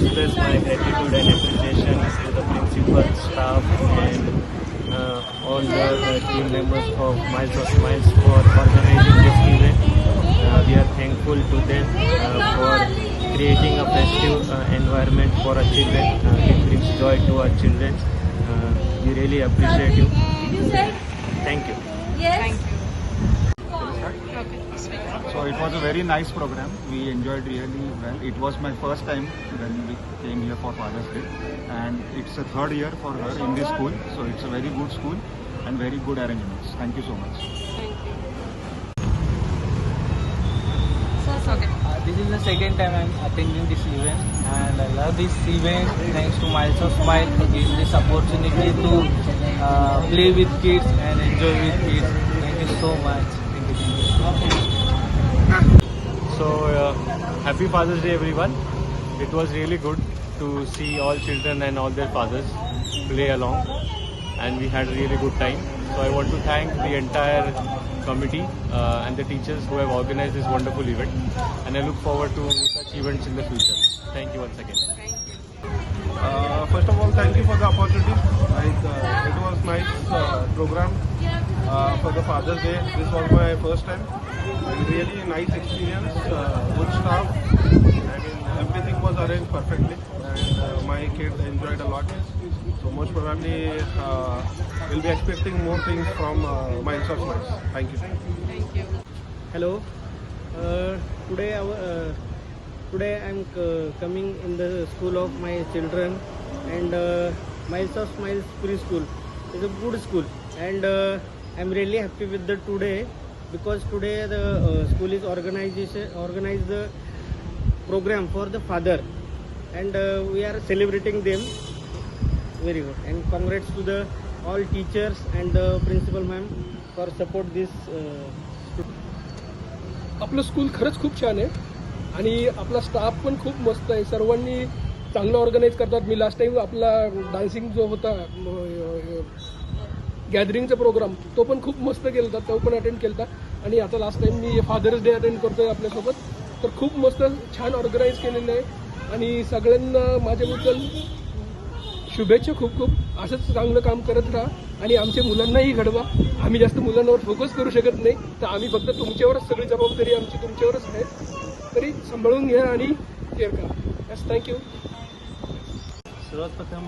express my gratitude and appreciation to the principal, staff, and all the team members of Miles of Smiles for organizing this event. We are thankful to them for creating a festive environment for our children. It brings joy to our children. We really appreciate you. Thank you. Thank you. So it was a very nice program. We enjoyed really well. It was my first time when we came here for Father's Day, and it's the third year for her in this school. So it's a very good school and very good arrangements. Thank you so much. This is the second time I'm attending this event, and I love this event thanks to Miles of Smile for giving this opportunity to play with kids and enjoy with kids. Thank you so much. Thank you. So happy Father's Day everyone. It was really good to see all children and all their fathers play along, and we had a really good time. So I want to thank the entire committee and the teachers who have organized this wonderful event, and I look forward to such events in the future. Thank you once again. First of all, thank you for the opportunity. It was nice program for the Father's Day. This was my first time. Really nice experience. Good staff. Everything was arranged perfectly, and my kids enjoyed a lot. So most probably we'll be expecting more things from Miles of Smiles. Thank you. Thank you. Hello. Today I'm coming in the school of my children, and Miles of Smiles preschool is a good school, and I'm really happy with the today, because today the school is organized the program for the father, and we are celebrating them. Very good, and congrats to the all teachers and the principal ma'am for support this. आपलं school खरंच खूप छान आहे आणि आपला staff पण खूप मस्त आहे. सर्वांनी चांगलं ऑर्गनाईज करतात. मी लास्ट टाइम आपला डान्सिंग जो होता गॅदरिंगचा प्रोग्राम तो पण खूप मस्त केला होता, तो पण अटेंड केला होता. आणि आता लास्ट टाइम मी फादर्स डे अटेंड करतोय आपल्यासोबत. तर खूप मस्त छान ऑर्गनाईज केलेलं आहे आणि सगळ्यांना माझ्याबद्दल शुभेच्छा. खूप खूप असंच चांगलं काम करत राहा आणि आमच्या मुलांनाही घडवा. आम्ही जास्त मुलांवर फोकस करू शकत नाही, तर आम्ही फक्त तुमच्यावरच सगळी जबाबदारी आमची तुमच्यावरच आहे. तरी सांभाळून घ्या आणि केअर करा. Yes, thank you. सर्वात प्रथम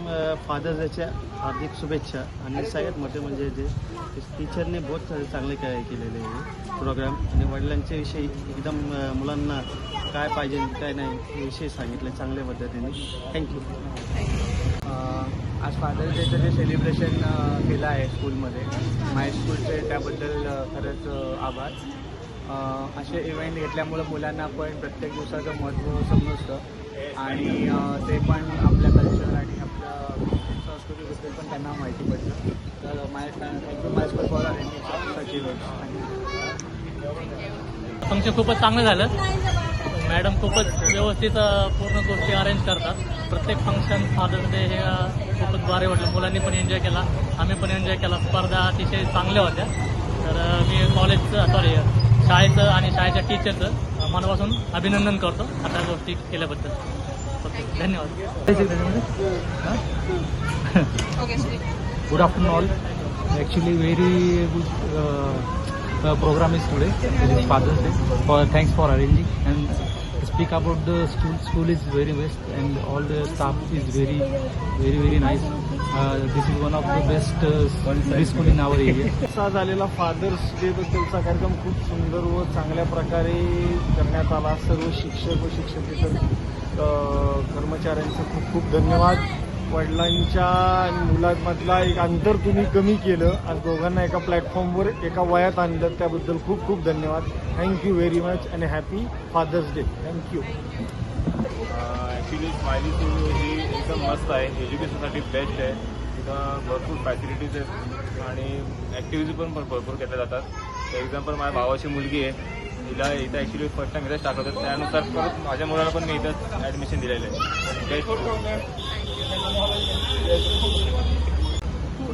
फादर्स डेच्या हार्दिक शुभेच्छा. आणि सगळ्यात मोठे म्हणजे जे टीचरने बहुत चांगले काय केलेले आहे प्रोग्राम, आणि वडिलांच्या विषयी एकदम मुलांना काय पाहिजे काय नाही हे विषय सांगितले चांगल्या पद्धतीने. थँक्यू. आज फादर्स डेचं जे सेलिब्रेशन केलं आहे स्कूलमध्ये माय स्कूलचे, त्याबद्दल खरंच आभार. असे इव्हेंट घेतल्यामुळं मुलांना पण प्रत्येक दिवसाचं महत्त्व समजतं आणि ते पण आपल्या कल्चर आणि आपल्या संस्कृतीबद्दल पण त्यांना माहिती पडतं. तर thank you my school for arranging such events. Function खूपच चांगलं झालं. मॅडम खूपच व्यवस्थित पूर्ण गोष्टी अरेंज करतात. प्रत्येक फंक्शन फादर्स डे हे खूपच भारी वाटलं. मुलांनी पण एन्जॉय केला, आम्ही पण एन्जॉय केला. स्पर्धा अतिशय चांगल्या होत्या. तर मी शाळेचं आणि शाळेच्या टीचरचं मनापासून अभिनंदन करतो अशा गोष्टी केल्याबद्दल. ओके, धन्यवाद. Good afternoon all. Actually very good program is today. It is Father's Day. Thanks for arranging. And speak about the school is very best and all the staff is very nice. This is one of the best preschool in our area. असा झालेला fathers day बद्दलचा कार्यक्रम खूप सुंदर व चांगल्या प्रकारे करण्यात आला. सर्व शिक्षक व शिक्षकेतर कर्मचाऱ्यांचं खूप खूप धन्यवाद. वडिलांच्या आणि मुलांमधला एक अंतर तुम्ही कमी केलं आणि दोघांना एका प्लॅटफॉर्मवर एका वयात आणलं, त्याबद्दल खूप खूप धन्यवाद. Thank you very much and happy father's day. Thank you. Actually smiley school ही एकदम मस्त आहे. एज्युकेशनसाठी बेस्ट आहे. इथं भरपूर फॅसिलिटीज आहेत आणि ॲक्टिव्हिटी पण भरपूर केल्या जातात. फॉर एक्झाम्पल माझ्या भावाची मुलगी आहे, तिला इथं ॲक्च्युली फर्स्ट टाइम इथंच टाकलं होतं. त्यानुसार परत माझ्या मुलाला पण मी इथं ॲडमिशन दिलेलं आहे.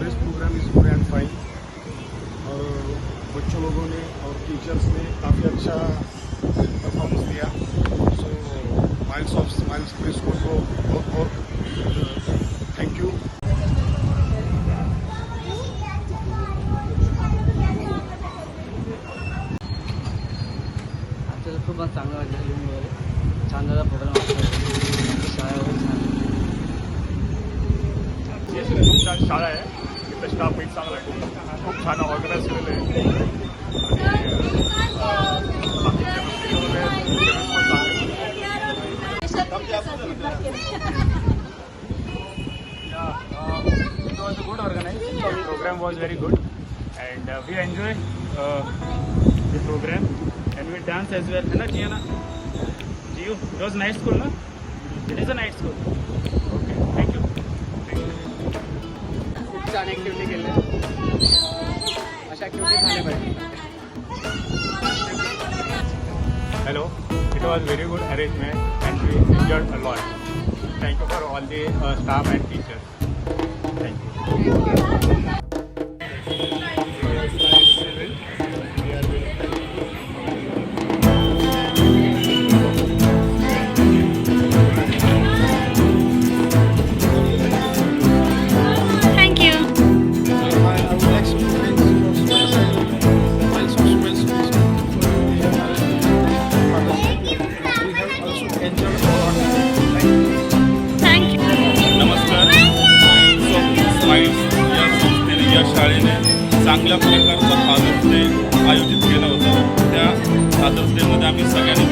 Today's program is good and fine. और बच्चों लोगों ने और टीचर्स ने काफ़ी अच्छा परफॉर्मेंस दिया. So Miles of Smiles Preschool को थैंक यू. आपल्याला खूप चांगलं वाटलं येऊन वगैरे छान झाला प्रोग्राम शाळा वगैरे छान. खूप छान शाळा आहे. इथं स्टाफही चांगला आहे. खूप छान ऑर्गनाईज केलेलं आहे. बाकीचे It was a good organized. The program was very good, and we enjoy the program, and we dance as well. है ना Gianna? Gio, it was night school, na? It is a night school. Okay, thank you. खूप छान activity केल्या. अशा activity झाल्या पाहिजे. Hello, it was very good arrangement and we enjoyed a lot. Thank you for all the staff and teachers. Thank you. Thank you. I would like to thank Miles of Smiles Preschool for we have also enjoyed a lot. Thank you. नमस्कार. Smiles या संस्थेने या शाळेने चांगल्या प्रकारचा fathers day आयोजित केला होता. त्या फादर्स डेमध्ये आम्ही सगळ्यांनी